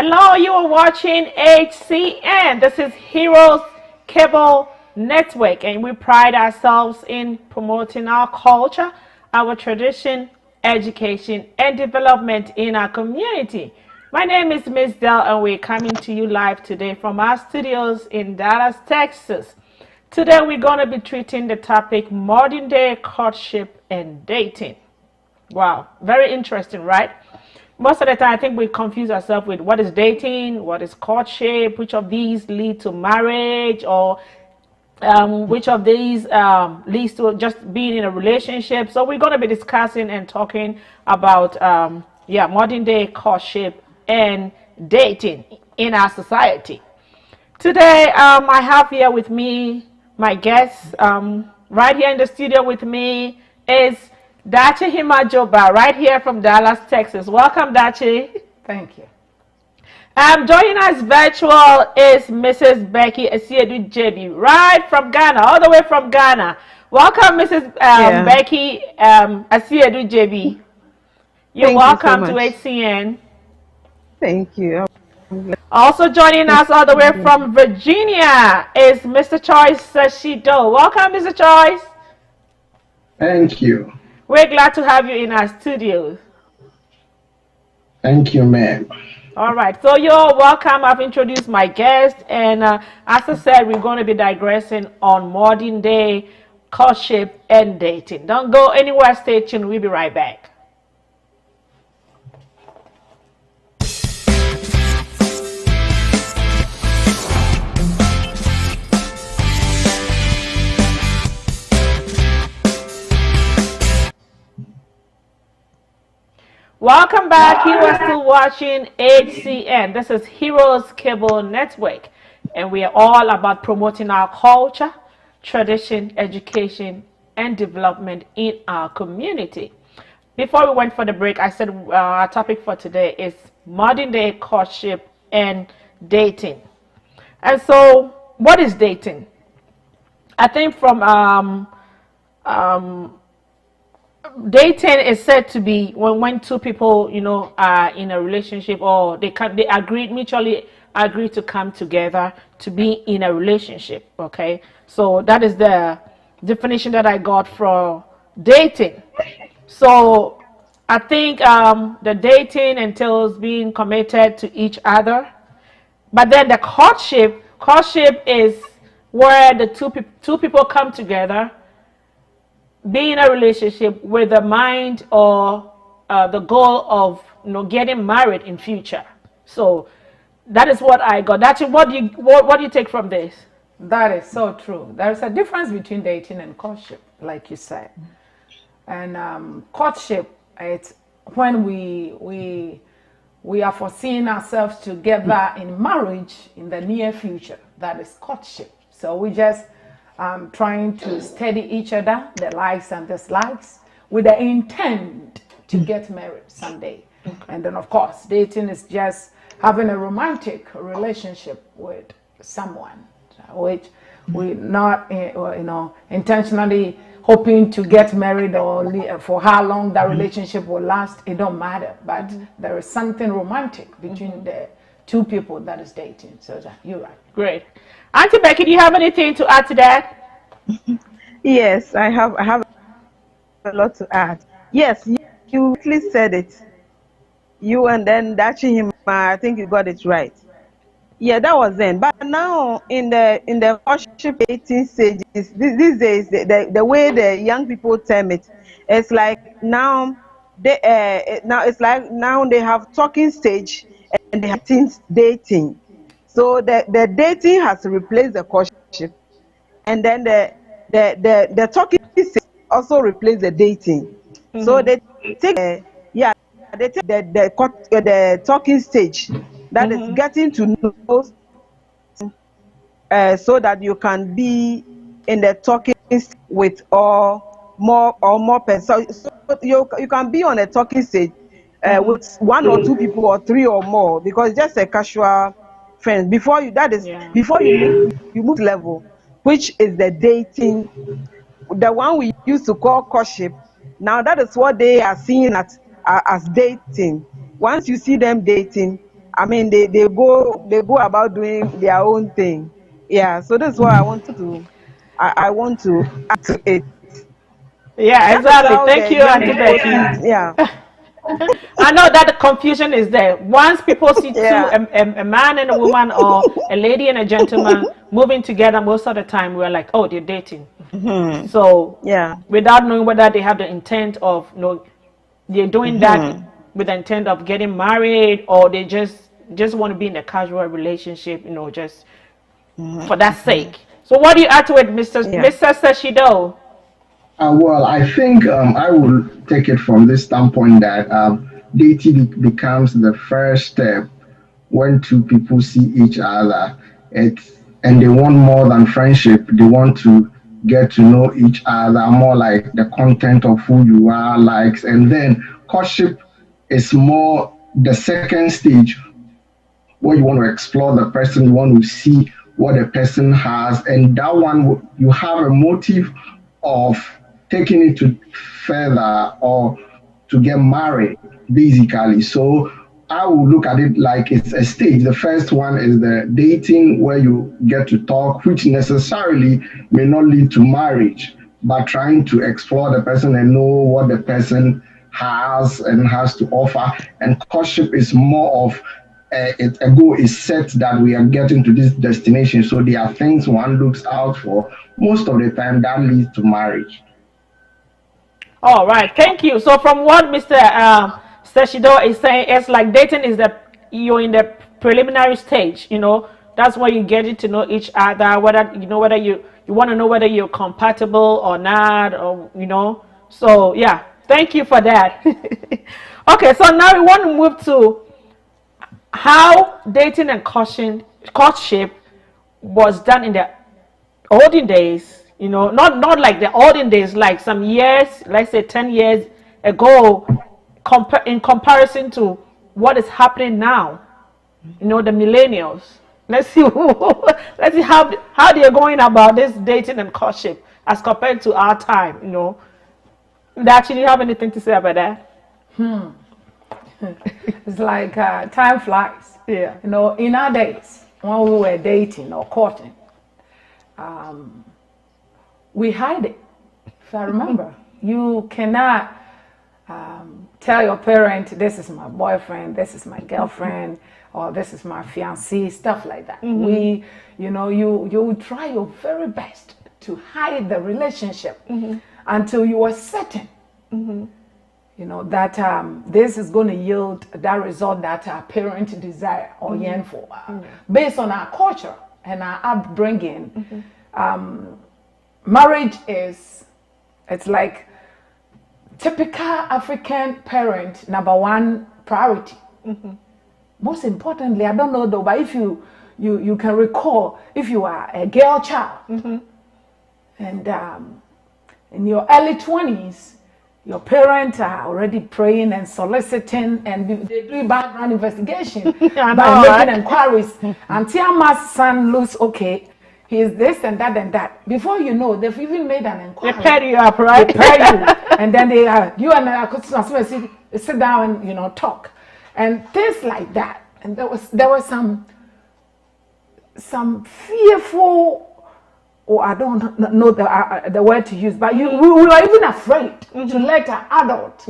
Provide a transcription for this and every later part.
Hello, you are watching HCN. This is Heroes Cable Network, and we pride ourselves in promoting our culture, our tradition, education, and development in our community. My name is Miss Dell, and we're coming to you live today from our studios in Dallas, Texas. Today, we're going to be treating the topic modern day courtship and dating. Wow, very interesting, right? Most of the time, I think we confuse ourselves with what is dating, what is courtship, which of these lead to marriage, or which of these leads to just being in a relationship. So we're going to be discussing and talking about, modern day courtship and dating in our society. Today, I have here with me my guest. Right here in the studio with me is Dachi Himajoba, right here from Dallas, Texas. Welcome, Dachi. Thank you. Joining us virtual is Mrs. Becky Asiedu JB, right from Ghana, all the way from Ghana. Welcome, Mrs. Becky Asiedu JB. You're welcome to HCN. Thank you. Also joining us all the way from Virginia is Mr. Choice Sashido. Welcome, Mr. Choice. Thank you. We're glad to have you in our studios. Thank you, ma'am. All right, so you're welcome. I've introduced my guest, and as I said, we're going to be digressing on modern day courtship and dating. Don't go anywhere, stay tuned. We'll be right back. Welcome back. You are still watching HCN. This is Heroes Cable Network, and we are all about promoting our culture, tradition, education, and development in our community. Before we went for the break, I said our topic for today is modern day courtship and dating. And so, what is dating? I think from dating is said to be when two people, are in a relationship, or they mutually agree to come together to be in a relationship. Okay, so that is the definition that I got for dating. So I think the dating entails being committed to each other, but then the courtship is where the two people come together, be in a relationship with the mind or the goal of getting married in future. So that is what I got. That's what do you take from this? That is so true. There's a difference between dating and courtship, like you said. And courtship, it's when we are foreseeing ourselves together in marriage in the near future. That is courtship. So we just trying to study each other, their likes and dislikes, with the intent to get married someday. And then, of course, dating is just having a romantic relationship with someone, which we're not, intentionally hoping to get married, or for how long that relationship will last. It don't matter. But there is something romantic between the two people that is dating. So you're right. Great. Auntie Becky, do you have anything to add to that? Yes, I have a lot to add. Yes, you actually said it. You and then Dachi him, I think you got it right. Yeah, that was then. But now in the courtship dating stages, these days the way the young people term it, it's like now they have talking stage and they have dating. So the dating has replaced the courtship, and then the talking stage also replaced the dating. So they take the talking stage, that is getting to know, so that you can be in the talking stage with more persons. So you can be on a talking stage with one or two people or three or more, because it's just a casual friends. Before you move level, which is the dating, the one we used to call courtship. Now that is what they are seeing as dating. Once you see them dating, I mean, they go about doing their own thing. Yeah. So that's why I want to add to it. Yeah, That is exactly. how Thank the you, young Auntie people see Becky. it. Yeah. I know that the confusion is there. Once people see Yeah. a man and a woman or a lady and a gentleman moving together, most of the time we're like, oh, they're dating. Hmm. So Yeah. without knowing whether they have the intent of, they're doing that Hmm. with the intent of getting married, or they just want to be in a casual relationship, just for that sake. So what do you add to it, Yeah. Mr. Seshido? Well, I think I will take it from this standpoint that dating becomes the first step when two people see each other. And they want more than friendship. They want to get to know each other more, like the content of who you are, likes, and then courtship is more the second stage where you want to explore the person, you want to see what the person has, and that one you have a motive of taking it to further or to get married, basically. So I will look at it like it's a stage. The first one is the dating where you get to talk, which necessarily may not lead to marriage, but trying to explore the person and know what the person has and has to offer. And courtship is more of a goal is set that we are getting to this destination. So there are things one looks out for. Most of the time, that leads to marriage. All right, thank you. So from what Mr. Seshido is saying, it's like dating is you're in the preliminary stage. That's where you getting to know each other. Whether you want to know whether you're compatible or not, or. So yeah, thank you for that. Okay, so now we want to move to how dating and courtship was done in the olden days, not like the olden days, like some years, let's say 10 years ago, in comparison to what is happening now, the millennials. Let's see let's see how they're going about this dating and courtship as compared to our time. Actually, have anything to say about that? It's like time flies. Yeah. In our days, when we were dating or courting, we hide it. If I remember, you cannot tell your parent, this is my boyfriend, this is my girlfriend, or this is my fiancé, stuff like that. You try your very best to hide the relationship until you are certain, that this is going to yield that result that our parent desire or yearn for. Based on our culture and our upbringing, marriage it's like typical African parent number one priority. Most importantly, I don't know though, but if you can recall, if you are a girl child and in your early 20s, your parents are already praying and soliciting, and they do background investigation by making inquiries until my son looks okay. He is this and that and that. Before you know, they've even made an inquiry. They pair you up, right? They pair you, and then you and I could sit down and talk, and things like that. And there was some fearful, or I don't know the word to use, but we were even afraid to let an adult,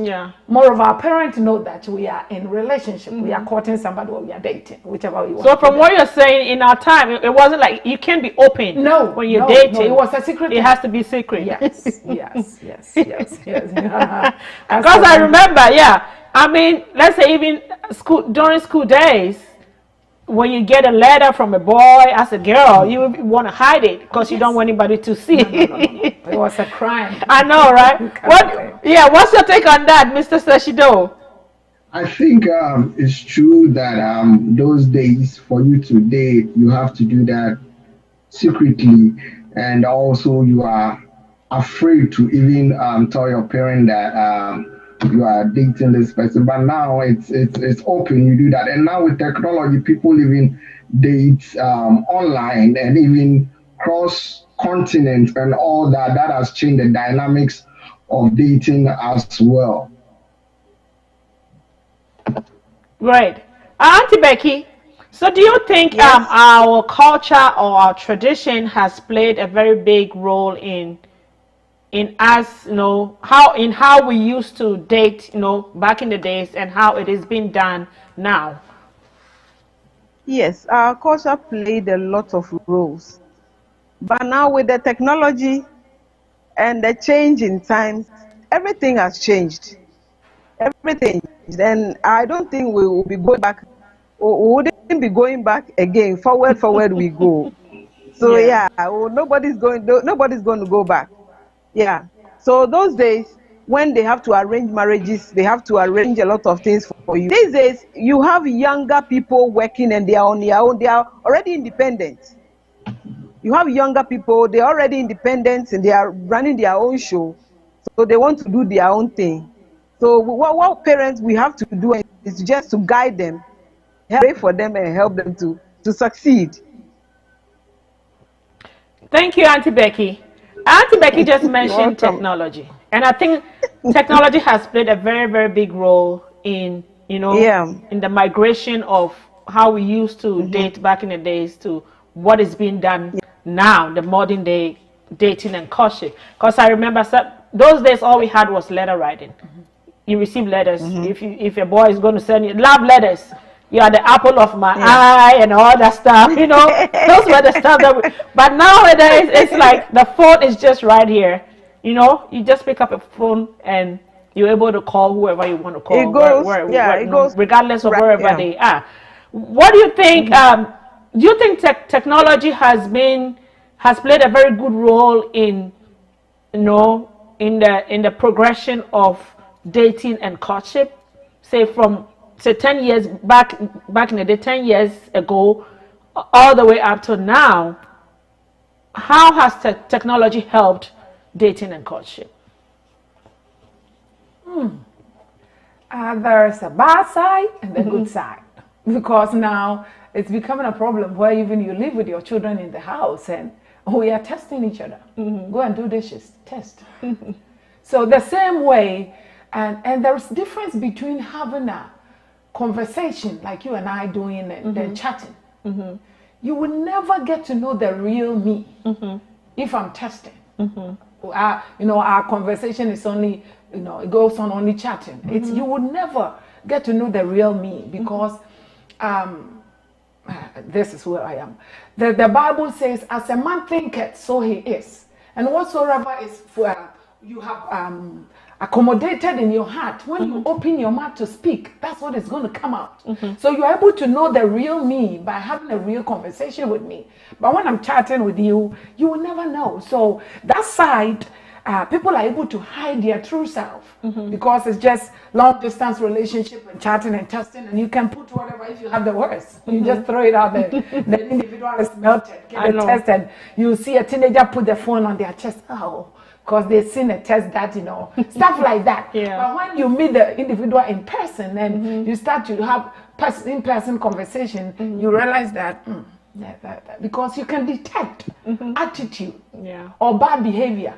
more of our parents, know that we are in relationship, we are courting somebody, or we are dating, whichever we want. So from what you're saying, in our time, it wasn't like you can't be open. No, when you're dating, no, it was a secret. It has to be secret. Yes. Because I remember, I mean, let's say even during school days, when you get a letter from a boy as a girl, you want to hide it because you don't want anybody to see. No. It was a crime. I know, right? What's your take on that, Mr. Seshido? I think it's true that those days for you to date, you have to do that secretly, and also you are afraid to even tell your parent that you are dating this person. But now it's open, you do that. And now with technology, people even date online and even cross continent and all that. That has changed the dynamics of dating as well. Right. Auntie Becky, so do you think Yes. our culture or our tradition has played a very big role in us, how we used to date, back in the days and how it is being done now? Yes, our culture played a lot of roles. But now with the technology and the change in times, everything has changed. Everything. And I don't think we will be going back. We wouldn't be going back again. Forward we go. So Yeah. yeah, nobody's going to go back. Yeah. So those days when they have to arrange marriages, they have to arrange a lot of things for you. These days you have younger people working and they are on their own. They are already independent. You have younger people, they're already independent and they are running their own show. So they want to do their own thing. So what parents we have to do is just to guide them, pray for them and help them to succeed. Thank you, Auntie Becky. Auntie Becky just You're mentioned welcome. technology, and I think technology has played a very, very big role in, Yeah. in the migration of how we used to Mm-hmm. date back in the days to what is being done now, the modern day dating and courtship. Because I remember those days, all we had was letter writing. You receive letters. Mm-hmm. If a boy is going to send you love letters, you are the apple of my Yeah. eye and all that stuff. Those were the stuff that. But nowadays, it's like the phone is just right here. You just pick up a phone and you're able to call whoever you want to call, It goes, yeah, it goes regardless of right, wherever yeah. they are. What do you think? Do you think technology has played a very good role in in the progression of dating and courtship, say from 10 years back in the day, 10 years ago, all the way up to now? How has technology helped dating and courtship? There's a bad side and the good side, because now it's becoming a problem where even you live with your children in the house and we are testing each other. Go and do dishes, test. So the same way, and there's difference between having a conversation like you and I doing and then chatting. You will never get to know the real me if I'm testing. Our conversation is only, it goes on only chatting. You will never get to know the real me because this is where I am. The Bible says, as a man thinketh, so he is. And whatsoever is you have accommodated in your heart, when you open your mouth to speak, that's what is going to come out. So you're able to know the real me by having a real conversation with me. But when I'm chatting with you, you will never know. So that side, people are able to hide their true self because it's just long distance relationship and chatting and testing, and you can put whatever if you have the words. You just throw it out there. The individual is melted, get a test, and you see a teenager put the phone on their chest. Oh, because they've seen a test that, stuff like that. Yeah. But when you meet the individual in person and you start to have in-person conversation, you realize that, because you can detect attitude or bad behavior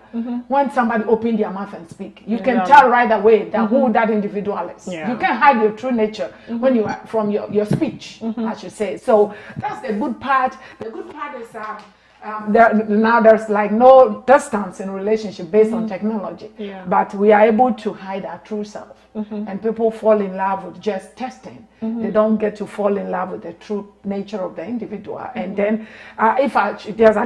when somebody opens their mouth and speak. You can tell right away that who that individual is. Yeah. You can hide your true nature when you are from your speech, I should say. So that's the good part. The good part is now there's like no distance in relationship based on technology, but we are able to hide our true self, and people fall in love with just testing. They don't get to fall in love with the true nature of the individual. And then I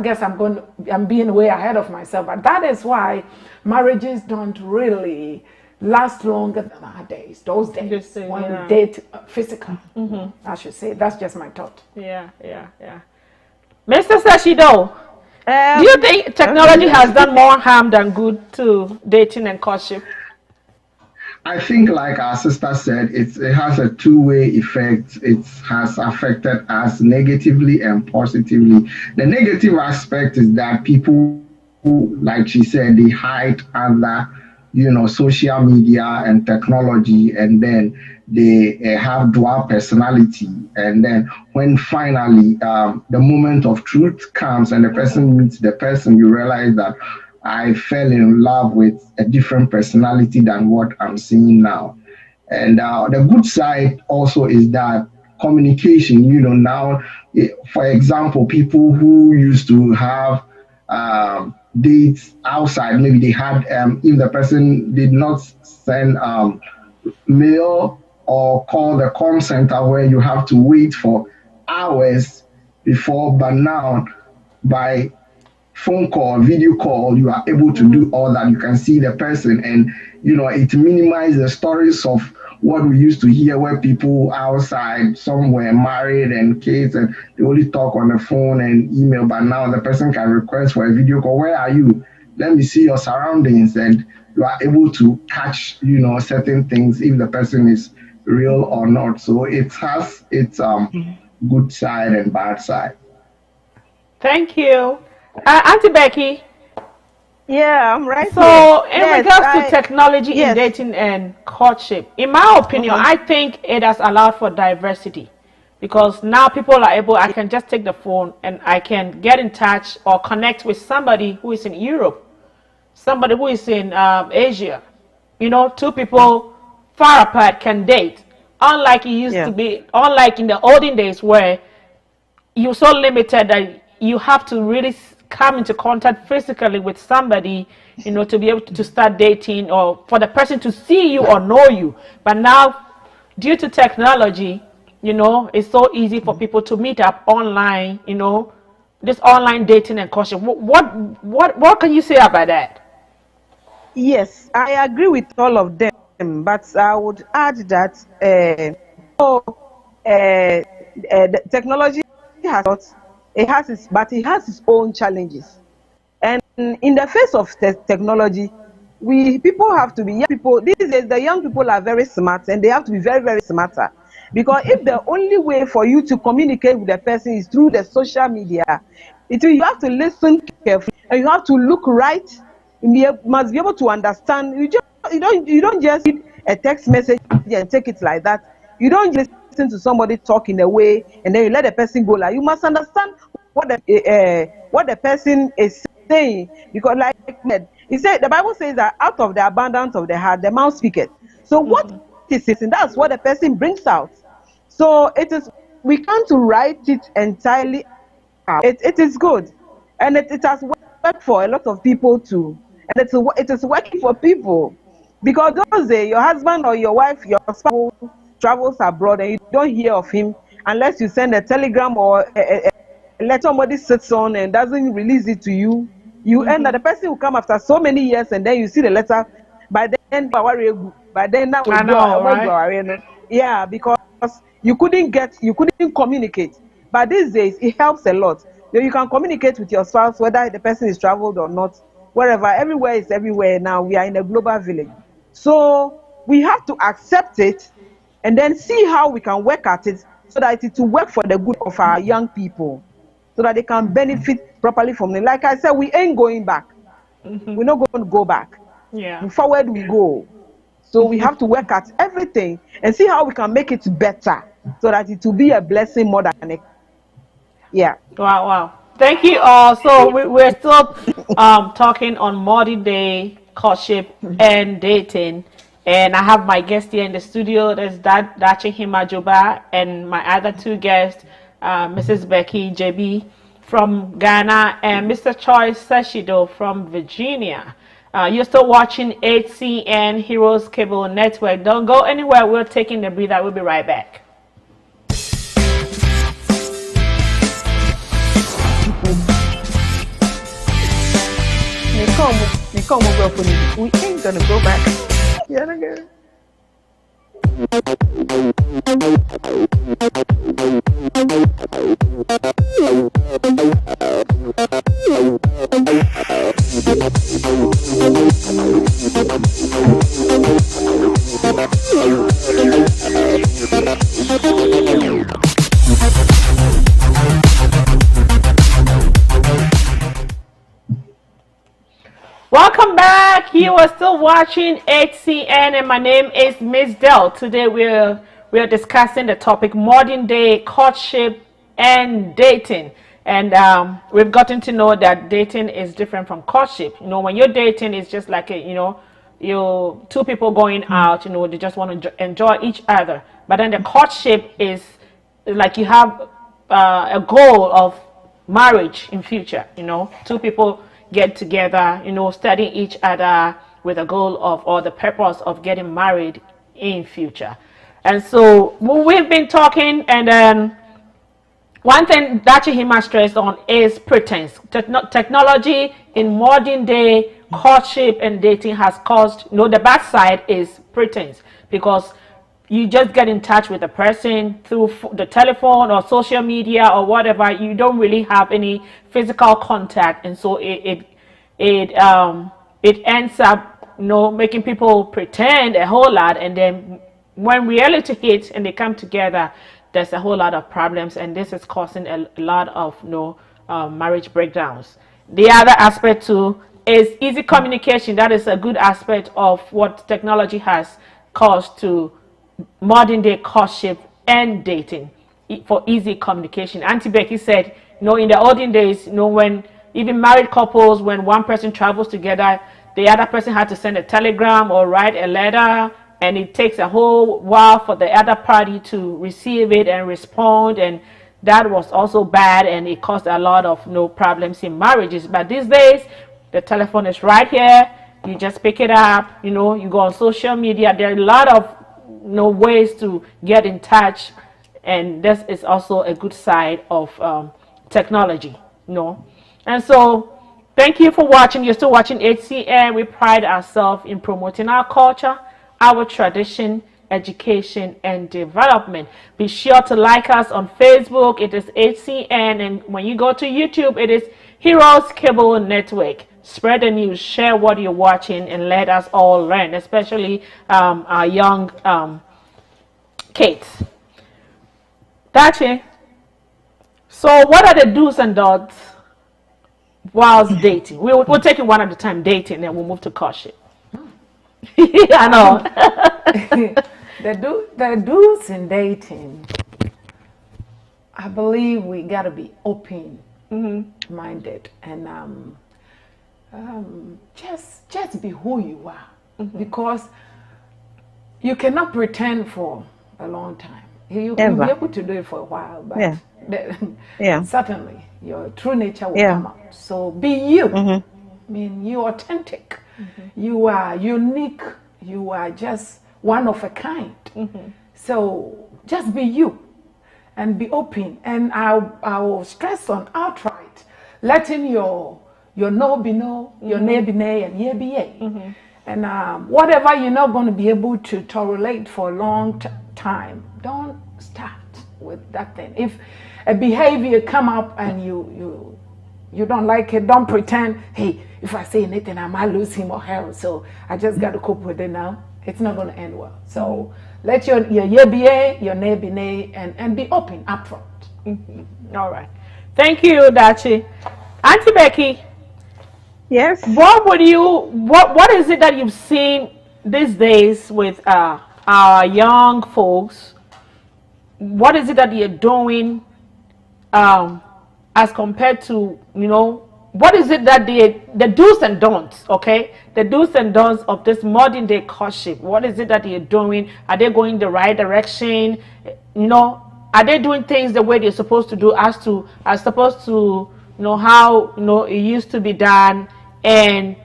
guess I'm being way ahead of myself, but that is why marriages don't really last longer than our days. Those days when we date physical, I should say. That's just my thought. Yeah. Mr. Sashido, do you think technology has done more harm than good to dating and courtship? I think, like our sister said, it has a two-way effect. It has affected us negatively and positively. The negative aspect is that people, like she said, they hide under, social media and technology, and then they have dual personality. And then when finally the moment of truth comes and the person meets the person, you realize that I fell in love with a different personality than what I'm seeing now. And the good side also is that communication. Now, for example, people who used to have dates outside, maybe they had, if the person did not send mail or call the call center where you have to wait for hours before, but now by phone call, video call, you are able to do all that. You can see the person, and it minimizes the stories of what we used to hear, where people outside somewhere married and kids, and they only talk on the phone and email. But now the person can request for a video call. Where are you? Let me see your surroundings, and you are able to catch certain things if the person is real or not. So it has its good side and bad side. Thank you. Auntie Becky. Yeah, I'm right So, here. in regards to technology in dating and courtship, in my opinion, I think it has allowed for diversity, because now people are able, I can just take the phone and I can get in touch or connect with somebody who is in Europe, somebody who is in Asia. Two people far apart can date. Unlike it used to be, unlike in the olden days where you're so limited that you have to really come into contact physically with somebody, to be able to start dating, or for the person to see you or know you. But now, due to technology, it's so easy for people to meet up online, this online dating and courtship. What can you say about that? Yes, I agree with all of them, but I would add that the technology it has its own challenges. And in the face of technology, people have to be young people. These days, the young people are very smart, and they have to be very, very smarter. Because if the only way for you to communicate with the person is through the social media, you have to listen carefully, and you have to look right. You must be able to understand. You don't just read a text message and take it like that. You don't just listen to somebody talk in a way and then you let the person go. Like, you must understand what the person is saying, because like he said, the Bible says that out of the abundance of the heart the mouth speaketh. So what is it? And that's what the person brings out. So we can't write it entirely out. It is good, and it has worked for a lot of people too, and it is working for people, because those days your husband or your wife, your spouse travels abroad and you don't hear of him unless you send a telegram or a letter somebody sits on and doesn't release it to you. You end up, the person will come after so many years, and then you see the letter. By then now I know, right? Yeah, because you couldn't communicate. But these days it helps a lot. You can communicate with your spouse whether the person is traveled or not, wherever. Everywhere is everywhere now. We are in a global village, so we have to accept it and then see how we can work at it so that it will work for the good of our young people, so that they can benefit properly from it. Like I said, we ain't going back. We're not going to go back. Yeah. Forward we go. So we have to work at everything and see how we can make it better, so that it will be a blessing more than a... Yeah. Wow. Thank you all. So we're still talking on modern day courtship and dating. And I have my guest here in the studio. There's Dachi Himajoba and my other two guests, Mrs. Becky JB from Ghana and Mr. Choi Seshido from Virginia. You're still watching HCN Heroes Cable Network. Don't go anywhere. We're taking the breather. We'll be right back. We ain't gonna go back. Yeah, nigga. Welcome back. You are still watching HCN, and my name is Miss Dell. Today we're discussing the topic modern day courtship and dating. And we've gotten to know that dating is different from courtship. When you're dating, it's just like you two people going out. They just want to enjoy each other. But then the courtship is like you have a goal of marriage in future, you know, two people get together, you know, studying each other with a goal of, or the purpose of getting married in future. And so we've been talking, and then one thing that Chihima stressed on is pretense. Technology in modern day courtship and dating has caused, you know, the bad side is pretense, because you just get in touch with a person through the telephone or social media or whatever. You don't really have any physical contact, and so it ends up, you know, making people pretend a whole lot, and then when reality hits and they come together, there's a whole lot of problems, and this is causing a lot of, you know, marriage breakdowns. The other aspect too is easy communication. That is a good aspect of what technology has caused to modern day courtship and dating, for easy communication. Auntie Becky said, you know, in the olden days, you know, when even married couples, when one person travels together, the other person had to send a telegram or write a letter, and it takes a whole while for the other party to receive it and respond, and that was also bad, and it caused a lot of, you know, problems in marriages. But these days, the telephone is right here. You just pick it up, you know, you go on social media. There are a lot of, you know, ways to get in touch, and this is also a good side of technology, you know. And so thank you for watching. You're still watching HCN. We pride ourselves in promoting our culture, our tradition, education, and development. Be sure to like us on Facebook. It is HCN, and when you go to YouTube, it is Heroes Cable Network. Spread the news, share what you're watching, and let us all learn, especially our young kids. That's it. So what are the do's and don'ts whilst dating? We'll take it one at a time, dating, and we'll move to courtship. I know. The do's in dating, I believe we got to be open-minded, and just be who you are, because you cannot pretend for a long time. You'll be able to do it for a while, but certainly your true nature will come out. So be you. I mean, you're authentic. You are unique. You are just one of a kind. So just be you and be open. And I will stress on outright letting your no be no, your nay be nay, and yea be yea. And whatever you're not going to be able to tolerate for a long time, don't start with that thing. If a behavior come up and you don't like it, don't pretend, hey, if I say anything, I might lose him or her, so I just got to cope with it now. It's not going to end well. So let your yea be yea, your nay be nay, and be open up front. All right. Thank you, Dachi. Auntie Becky. Yes. What is it that you've seen these days with our young folks? What is it that you're doing as compared to, you know, what is it that the do's and don'ts, okay? The do's and don'ts of this modern day courtship. What is it that you're doing? Are they going the right direction? You know, are they doing things the way they're supposed to do, as supposed to, you know, how, you know, it used to be done? And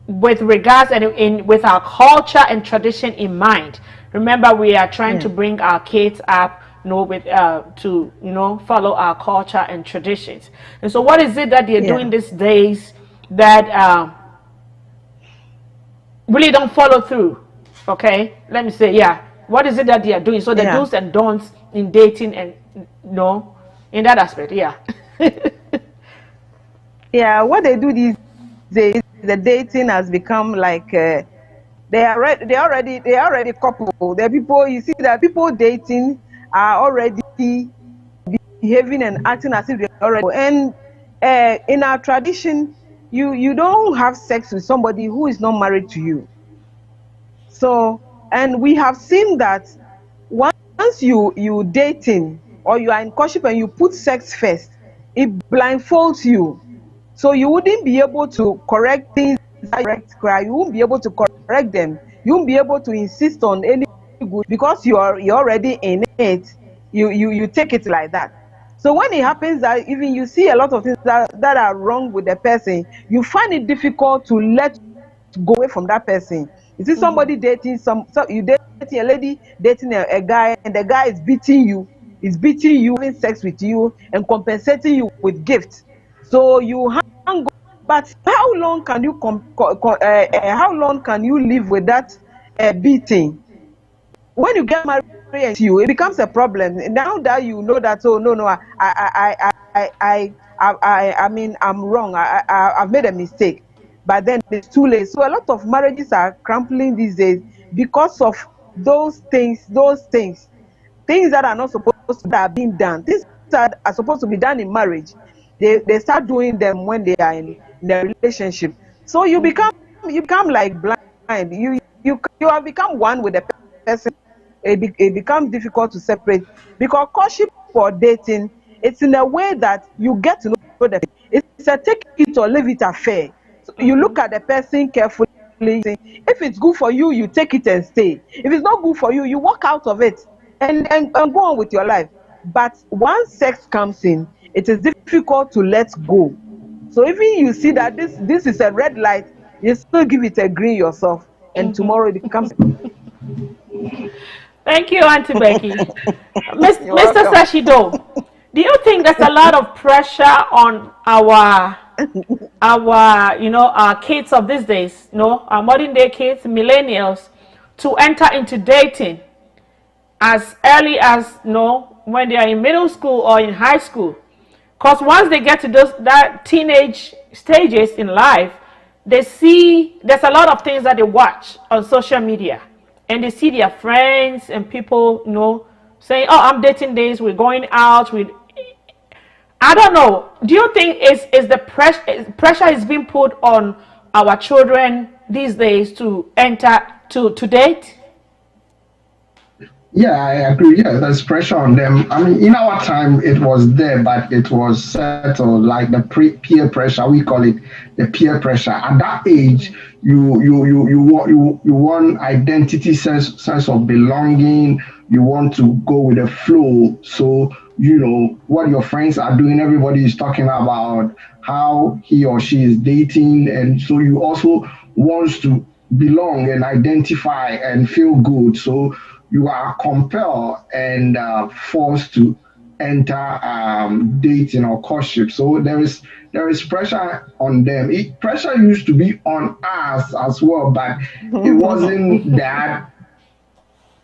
with regards and with our culture and tradition in mind. Remember, we are trying to bring our kids up, you know, with to, you know, follow our culture and traditions. And so what is it that they're doing these days that really don't follow through? Okay, let me say, what is it that they are doing? So the do's and don'ts in dating, and, you know, in that aspect. What they do these days, the dating has become like they already couple. The people, you see that people dating are already behaving and acting as if they're already. And in our tradition, you don't have sex with somebody who is not married to you. So, and we have seen that once you dating or you are in courtship and you put sex first, it blindfolds you. So you wouldn't be able to correct things. You won't be able to correct them. You won't be able to insist on any good because you're already in it. you take it like that. So when it happens that even you see a lot of things that are wrong with the person, you find it difficult to let go away from that person. You see somebody dating so you dating a lady dating a guy, and the guy is beating you, having sex with you, and compensating you with gifts. So you hang on. But how long can you how long can you live with that beating? When you get married and you, it becomes a problem. Now that you know that, oh no, I mean I'm wrong. I've made a mistake. But then it's too late. So a lot of marriages are crumbling these days because of things that are not supposed to be are being done. Things that are supposed to be done in marriage, they start doing them when they are in a relationship. So you become like blind. You have become one with the person. It becomes difficult to separate, because courtship or dating, it's in a way that you get to know the person. It's a take it or leave it affair. So you look at the person carefully. If it's good for you, you take it and stay. If it's not good for you, you walk out of it and go on with your life. But once sex comes in, it is difficult to let go. So even you see that this is a red light, you still give it a green yourself, and tomorrow it becomes. Thank you, Auntie Becky. You're Mr. welcome. Sashido, do you think there's a lot of pressure on our kids of these days, our modern day kids, millennials, to enter into dating as early as when they are in middle school or in high school? Because once they get to that teenage stages in life, they see there's a lot of things that they watch on social media, and they see their friends and people, saying, "Oh, I'm dating this. We're going out. I don't know. Do you think is the pressure is being put on our children these days to enter to date?" Yeah, I agree. Yeah, there's pressure on them. I mean, in our time, it was there, but it was settled, like the peer pressure. We call it the peer pressure. At that age, you want identity, sense of belonging. You want to go with the flow. So what your friends are doing. Everybody is talking about how he or she is dating, and so you also want to belong and identify and feel good. So you are compelled and forced to enter dating or courtship. So there is pressure on them. Pressure used to be on us as well, but it wasn't that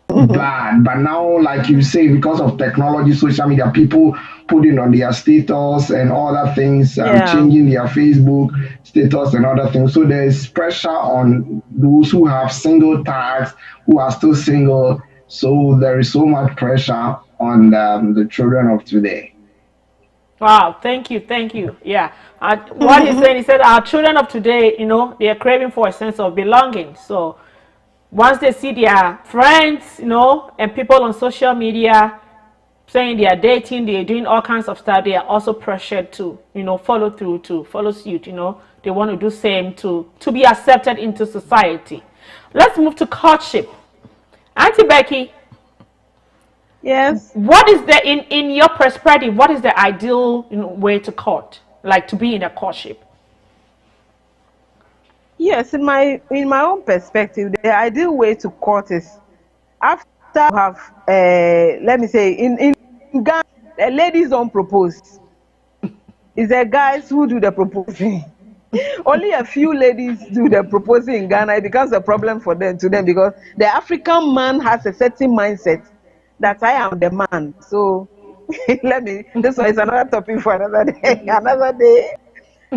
bad. But now, like you say, because of technology, social media, people putting on their status and other things, Yeah. changing their Facebook status and other things. So there's pressure on those who have single tags, who are still single. So there is so much pressure on the children of today. Wow, thank you. Yeah, what he said, our children of today, they are craving for a sense of belonging. So once they see their friends, and people on social media saying they are dating, they are doing all kinds of stuff, they are also pressured to, follow through, to follow suit. They want to do same to be accepted into society. Let's move to courtship. Auntie Becky, Yes. what is the in your perspective? What is the ideal way to court, like to be in a courtship? Yes, in my own perspective, the ideal way to court is after you have, let me say, in Ghana, the ladies don't propose. It's the guys who do the proposing. Only a few ladies do the proposing in Ghana. It becomes a problem for them because the African man has a certain mindset that I am the man. So this one is another topic for another day. Another day.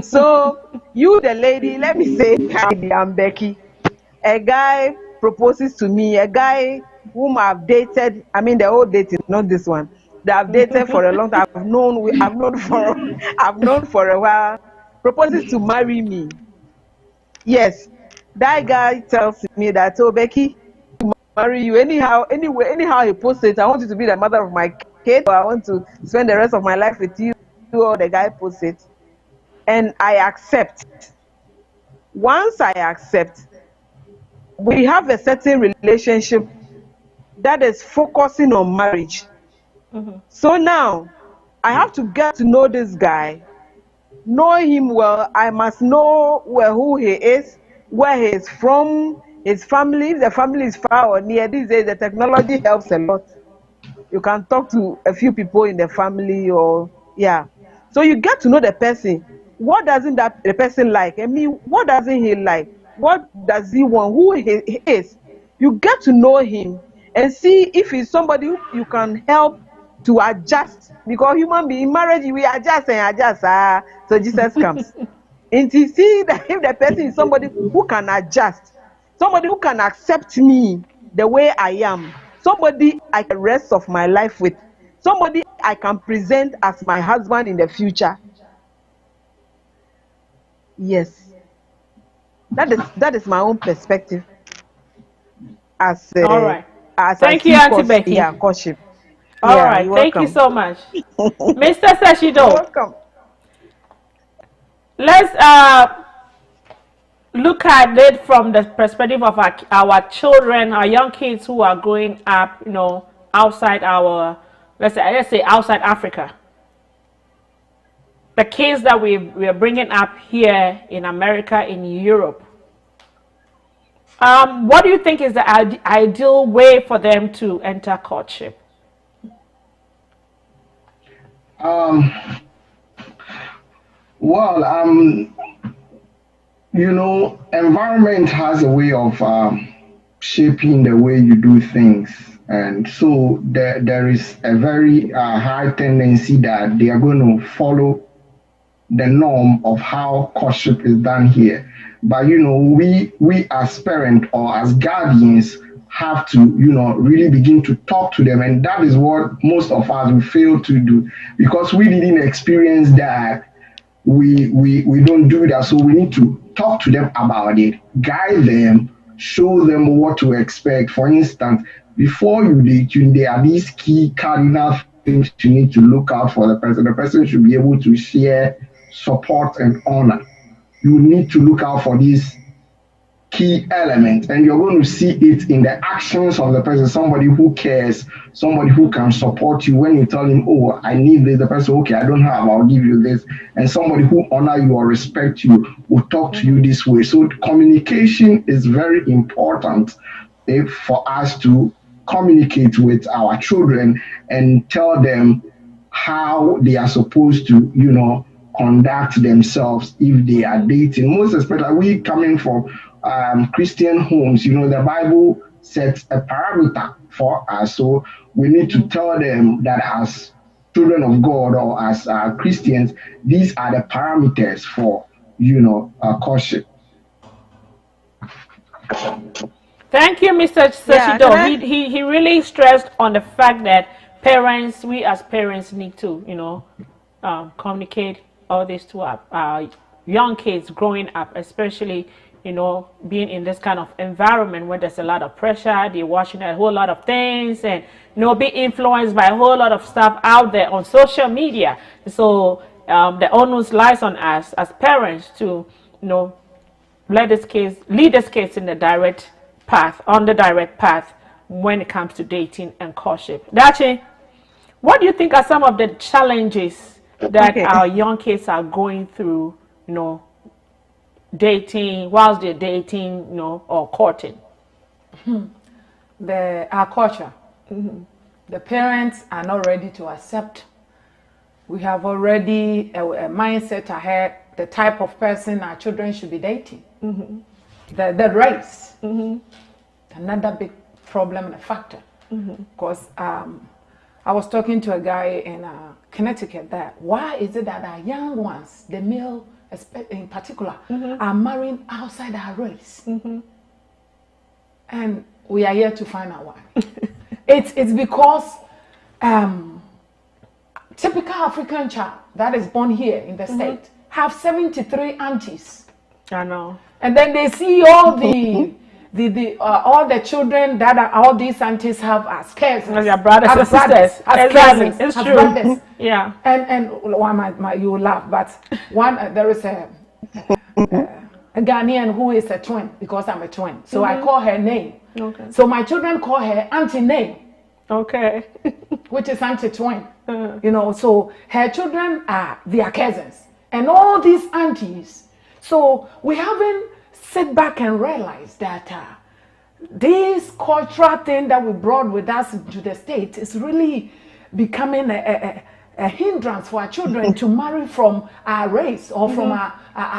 So you, the lady, let me say, I'm Becky. A guy proposes to me, a guy whom I've dated. I mean, the old dating, not this one. That I've dated for a long time. I've known for a while. Proposes to marry me. Yes, that guy tells me that, oh Becky, to marry you anyhow he posts it. I want you to be the mother of my kid, or I want to spend the rest of my life with you. Or the guy posts it, and I accept. Once I accept, we have a certain relationship that is focusing on marriage. So now I have to get to know this guy, know him well. I must know who he is, where he is from, his family. If the family is far or near, these days the technology helps a lot. You can talk to a few people in the family, or yeah. So you get to know the person. What doesn't the person like? I mean, what doesn't he like? What does he want? Who he is? You get to know him and see if he's somebody who you can help to adjust. Because human being in marriage, we adjust and adjust. So Jesus comes. And to see that if the person is somebody who can adjust, somebody who can accept me the way I am, somebody I can rest of my life with, somebody I can present as my husband in the future. Yes, that is my own perspective as All right. as I Thank you, see Auntie Becky. courtship. All Yeah, right. you're Thank you welcome. so much. Mr. You're Seshido, welcome. let's look at it from the perspective of our children, our young kids who are growing up, outside our, let's say outside Africa. The kids that we are bringing up here in America, in Europe. What do you think is the ideal way for them to enter courtship? Well, environment has a way of shaping the way you do things. And so there is a very high tendency that they are going to follow the norm of how courtship is done here. But, we as parents or as guardians have to, really begin to talk to them. And that is what most of us will fail to do because we didn't experience that. We don't do that. So we need to talk to them about it, guide them, show them what to expect. For instance, before you date, there are these key cardinal things you need to look out for the person. The person should be able to share, support, and honor. You need to look out for these key elements, and you're going to see it in the actions of the person. Somebody who cares, somebody who can support you when you tell him, oh, I need this. The person, okay, I don't have, I'll give you this. And somebody who honor you or respect you will talk to you this way. So communication is very important for us to communicate with our children and tell them how they are supposed to, conduct themselves if they are dating. Most especially, we coming from Christian homes, the Bible sets a parameter for us. So we need to tell them that as children of God or as Christians, these are the parameters for, courtship. Thank you, Mr. Seshido. Yeah, He really stressed on the fact that we as parents need to, communicate all this to our young kids growing up, especially, being in this kind of environment where there's a lot of pressure, they're watching a whole lot of things and, being influenced by a whole lot of stuff out there on social media. So the onus lies on us as parents to, lead this kids in the direct path when it comes to dating and courtship. Dachi, what do you think are some of the challenges that our young kids are going through, dating, whilst they're dating, or courting? Our culture. The parents are not ready to accept. We have already a mindset ahead, the type of person our children should be dating. The race. Another big problem and a factor. Because I was talking to a guy in Connecticut that why is it that our young ones, the male in particular, are marrying outside our race? And we are here to find out why. It's because typical African child that is born here in the state have 73 aunties. I know. And then they see all all the children that all these aunties have as cousins, as their brothers and sisters, as exactly. cousins, It's as true. brothers. Yeah. And you will laugh, but there is a Ghanaian who is a twin because I'm a twin, so I call her name. Okay. So my children call her Auntie Name. Okay. which is auntie-twin. You know, so her children are their cousins. And all these aunties. So we haven't sit back and realized that this cultural thing that we brought with us to the States is really becoming a hindrance for our children to marry from our race or from our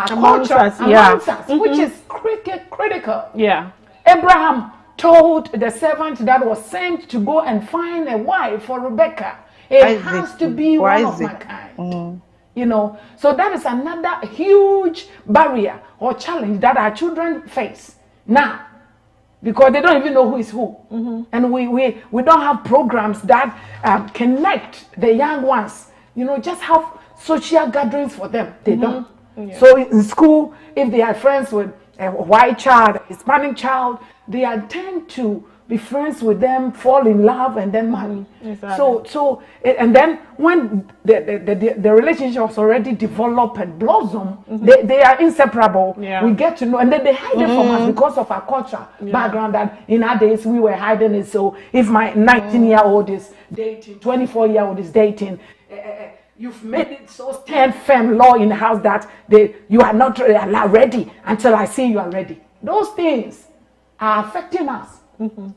culture amongst us, which is critical. Yeah. Abraham told the servant that was sent to go and find a wife for Rebecca. It has to be one of my kind. You know, so that is another huge barrier or challenge that our children face now, because they don't even know who is who. And we don't have programs that connect the young ones. You know, just have social gatherings for them. They don't. So in school, if they are friends with a white child, a Hispanic child, they tend to be friends with them, fall in love, and then marry. So and then when the relationship is already developed and blossom, they are inseparable. We get to know, and then they hide it from us because of our culture background. That in our days we were hiding it. So if my 19-year-old is dating, 24-year-old is dating, you've made it so stand firm law in the house that you are not ready until I see you are ready. Those things are affecting us.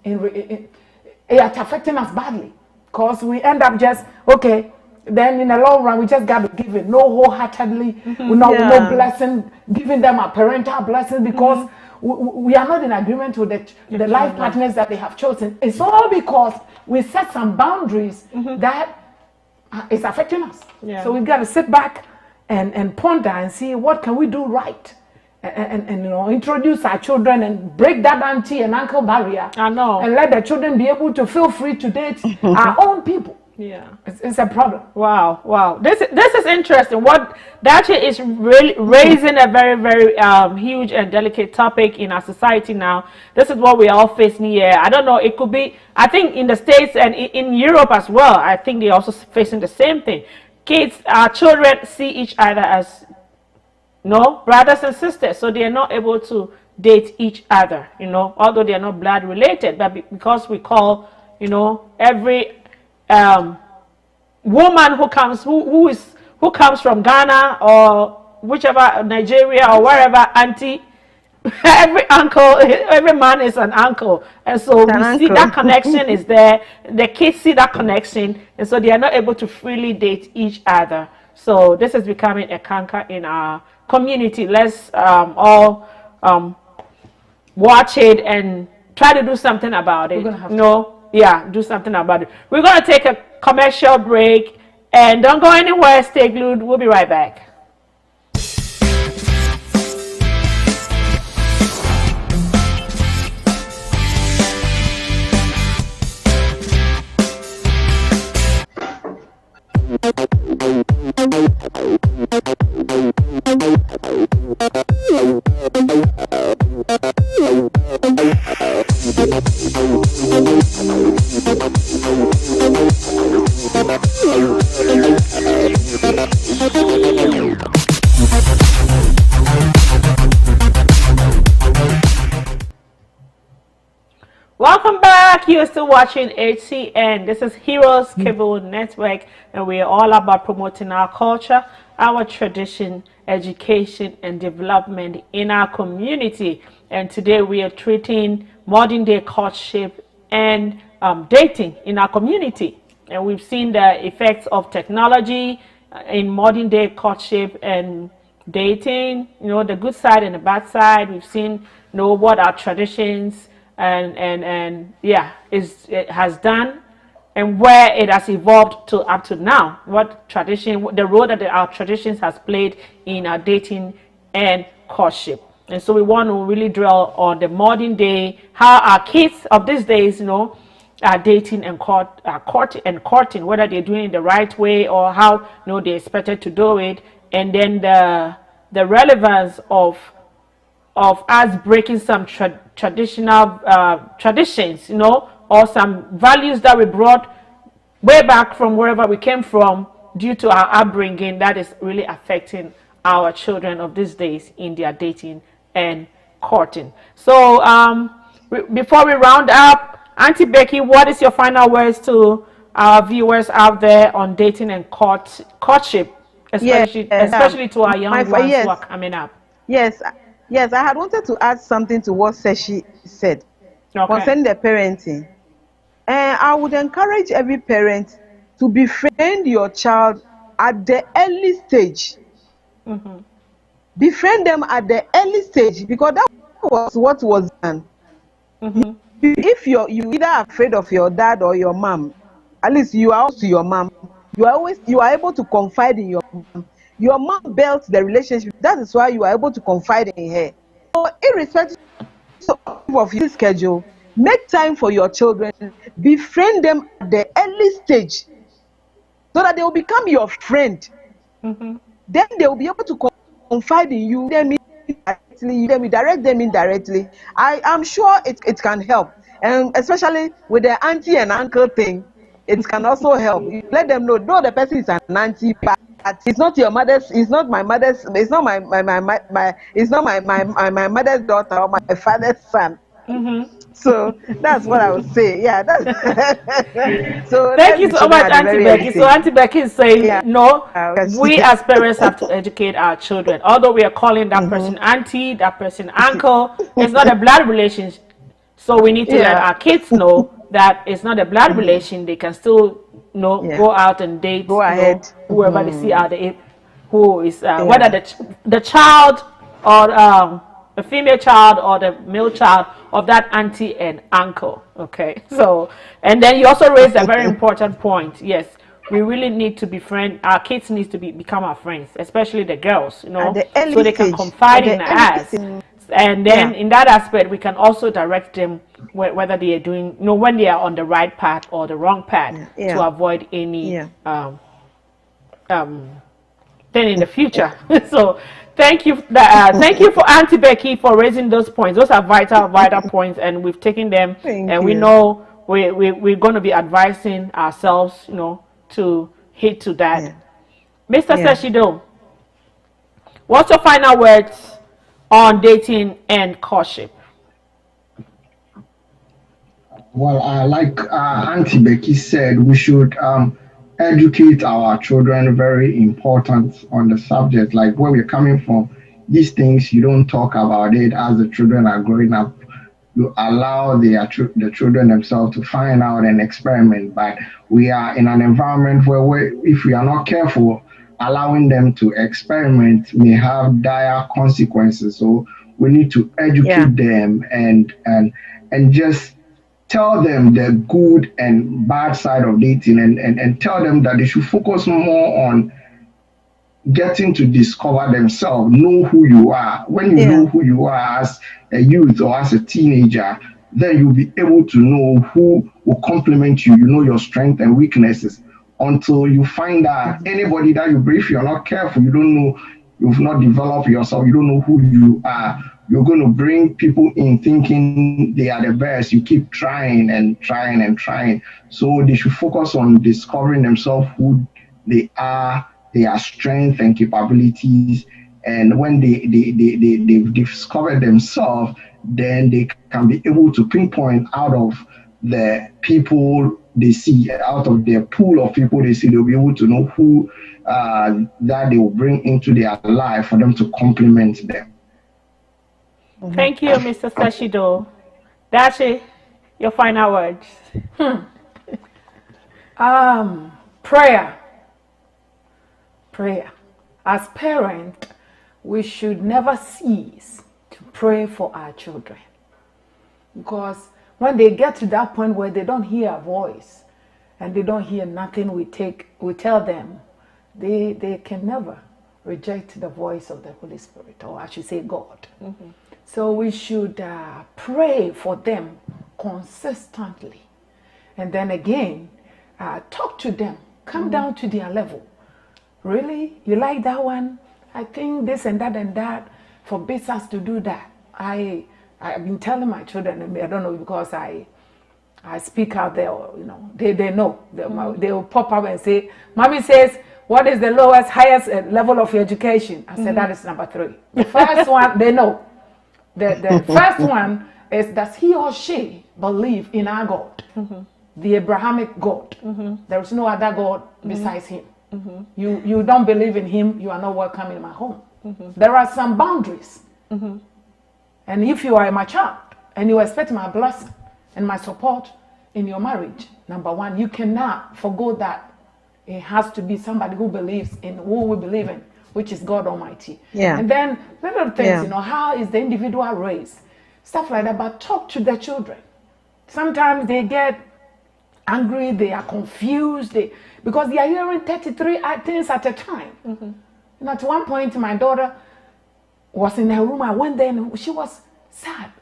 It's affecting us badly, because we end up just then in the long run we just got to give it no wholeheartedly, no blessing, giving them a parental blessing, because we are not in agreement with the life partners that they have chosen. It's all because we set some boundaries that is affecting us. So we got to sit back and ponder and see what can we do right. And you know, introduce our children and break that auntie and uncle barrier. I know. And let the children be able to feel free to date our own people. It's a problem. Wow. This is interesting. What that is really raising a very, very huge and delicate topic in our society now. This is what we are all facing here. I don't know. It could be. I think in the States and in Europe as well. I think they're also facing the same thing. Our children see each other as brothers and sisters, so they are not able to date each other, although they are not blood related, but because we call, every woman who comes from Ghana or whichever, Nigeria or wherever, auntie, every uncle, every man is an uncle, and so we see that connection is there. The kids see that connection, and so they are not able to freely date each other. So this is becoming a canker in our community. Let's all watch it and try to do something about it. Do something about it. We're going to take a commercial break, and don't go anywhere. Stay glued. We'll be right back. Welcome back. You're still watching HCN. This is Heroes Cable Network, and we are all about promoting our culture, our tradition, education, and development in our community. And today we are treating modern day courtship and dating in our community. And we've seen the effects of technology in modern day courtship and dating, the good side and the bad side. We've seen, what our traditions it has done, and where it has evolved to up to now. What tradition, the role that our traditions has played in our dating and courtship. And so we want to really dwell on the modern day, how our kids of these days, are dating and courting, whether they're doing it the right way or how they're expected to do it, and then the relevance of us breaking some traditional traditions, or some values that we brought way back from wherever we came from due to our upbringing, that is really affecting our children of these days in their dating and courting. So before we round up, Auntie Becky, what is your final words to our viewers out there on dating and courtship, especially to our young ones who are coming up. Yes, yes, I had wanted to add something to what Seshi said concerning the parenting. And I would encourage every parent to befriend your child at the early stage. Befriend them at the early stage, because that was what was done. If you either afraid of your dad or your mom, at least you are also your mom. You are able to confide in your mom. Your mom built the relationship. That is why you are able to confide in her. So irrespective of your schedule, make time for your children. Befriend them at the early stage, so that they will become your friend. Then they will be able to confide in you. Directly, direct them indirectly. I am sure it can help, and especially with the auntie and uncle thing, it can also help. You let them know, though the person is an auntie, but it's not your mother's, it's not my mother's, it's not my it's not my mother's daughter or my father's son. So that's what I would say. Yeah. So thank you so much, Auntie Becky. So Auntie Becky is saying, no, we as parents have to educate our children. Although we are calling that person auntie, that person uncle, it's not a blood relation. So we need to let our kids know that it's not a blood relation. They can still, go out and date. Go ahead. Whoever they see out there, who is whether the child or the female child or the male child of that auntie and uncle. Okay, so, and then you also raised a very important point. Yes, we really need to befriend our kids. Needs to become our friends, especially the girls, so they can confide in us. And then in that aspect, we can also direct them whether they are doing, when they are on the right path or the wrong path, to avoid any thing in the future. So thank you for Auntie Becky for raising those points. Those are vital points, and we've taken them. We know we're going to be advising ourselves, to hit to that. Mr. Seshido, what's your final words on dating and courtship? Well, like Auntie Becky said, we should educate our children. Very important on the subject, like where we're coming from. These things, you don't talk about it as the children are growing up. You allow the children themselves to find out and experiment. But we are in an environment where if we are not careful, allowing them to experiment may have dire consequences. So we need to educate them and just tell them the good and bad side of dating, and tell them that they should focus more on getting to discover themselves, know who you are. When you know who you are as a youth or as a teenager, then you'll be able to know who will complement you. You know your strengths and weaknesses. Until you find out anybody that you brief, you're not careful, you don't know, you've not developed yourself, you don't know who you are. You're going to bring people in thinking they are the best. You keep trying and trying and trying. So they should focus on discovering themselves, who they are, their strengths and capabilities. And when they've discovered themselves, then they can be able to pinpoint out of the people they see, out of their pool of people they see, they'll be able to know who that they will bring into their life for them to complement them. Thank you, Mr. Seshido. Dashi, your final words. Prayer. As parents, we should never cease to pray for our children, because when they get to that point where they don't hear a voice and they don't hear nothing, we tell them, they can never reject the voice of the Holy Spirit, or I should say God. So we should pray for them consistently. And then again, talk to them, come down to their level. Really? You like that one? I think this and that forbids us to do that. I've been telling my children, and I don't know, because I speak out there, they know. They will pop up and say, Mommy says, what is the lowest, highest level of your education? I said, that is number 3. The first one, they know. The first one is, does he or she believe in our God? the Abrahamic God. There is no other God besides him. You don't believe in him, you are not welcome in my home. There are some boundaries. And if you are my child and you expect my blessing and my support in your marriage, number one, you cannot forgo that. It has to be somebody who believes in who we believe in, which is God Almighty. And then little things, how is the individual raised? Stuff like that, but talk to the children. Sometimes they get angry, they are confused, because they are hearing 33 things at a time. And at one point, my daughter was in her room. I went there and she was sad.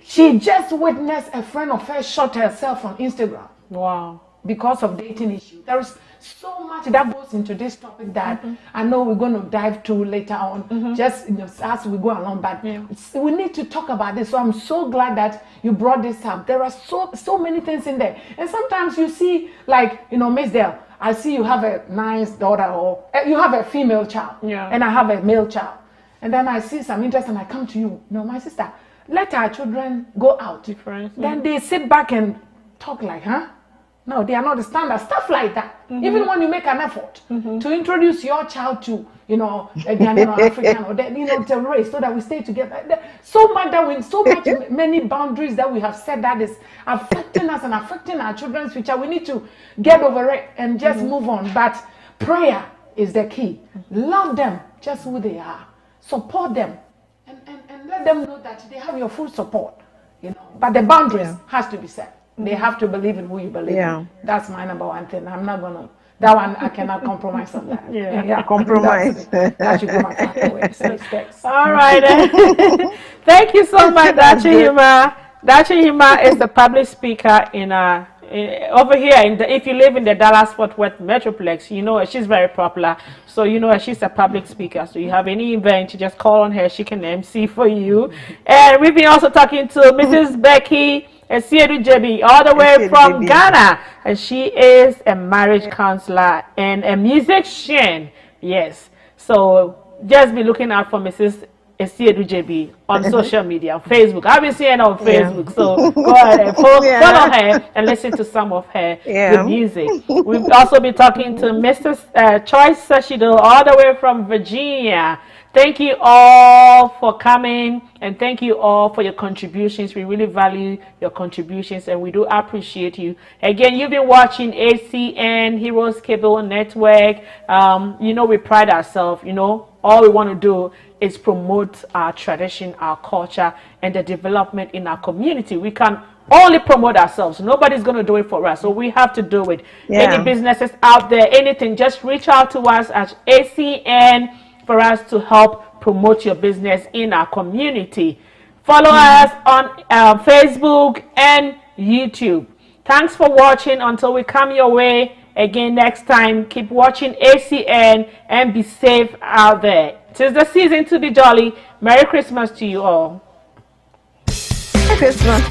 She just witnessed a friend of hers shot herself on Instagram. Wow. Because of dating issues. There is so much that goes into this topic that I know we're going to dive to later on, just as we go along. But we need to talk about this. So I'm so glad that you brought this up. There are so many things in there. And sometimes you see, like, Miss Dale, I see you have a nice daughter, or you have a female child, and I have a male child. And then I see some interest and I come to you, my sister, let our children go out. Then they sit back and talk like, no, they are not the standard. Stuff like that. Even when you make an effort to introduce your child to, a Ghanaian or African or the race, so that we stay together. So much many boundaries that we have set that is affecting us and affecting our children's future. We need to get over it and just move on. But prayer is the key. Love them just who they are. Support them and let them know that they have your full support. But the boundaries has to be set. They have to believe in who you believe in. That's my number one thing. I'm not gonna. That one I cannot compromise on that. Compromise. That should go my pathway. All right. Thank you so much, Dachihima. Dachihima is the public speaker over here. If you live in the Dallas-Fort Worth Metroplex, she's very popular. So she's a public speaker. So you have any event, you just call on her. She can MC for you. And we've been also talking to Mrs. Becky Esiedu-Jebi, all the way from Ghana, and she is a marriage counselor and a musician. Yes, so just be looking out for Mrs. Esiedu-Jebi on social media, Facebook. I've been seeing her on Facebook, so go ahead and follow her and listen to some of her good music. We've also been talking to Mr. Choi Sashido, all the way from Virginia. Thank you all for coming, and thank you all for your contributions. We really value your contributions, and we do appreciate you. Again, you've been watching ACN Heroes Cable Network. We pride ourselves. All we want to do is promote our tradition, our culture, and the development in our community. We can only promote ourselves. Nobody's going to do it for us, so we have to do it. Any businesses out there, anything, just reach out to us at ACN for us to help promote your business in our community. Follow us on Facebook and YouTube. Thanks for watching. Until we come your way again next time, keep watching ACN and be safe out there. 'Tis the season to be jolly. Merry Christmas to you all. Merry Christmas.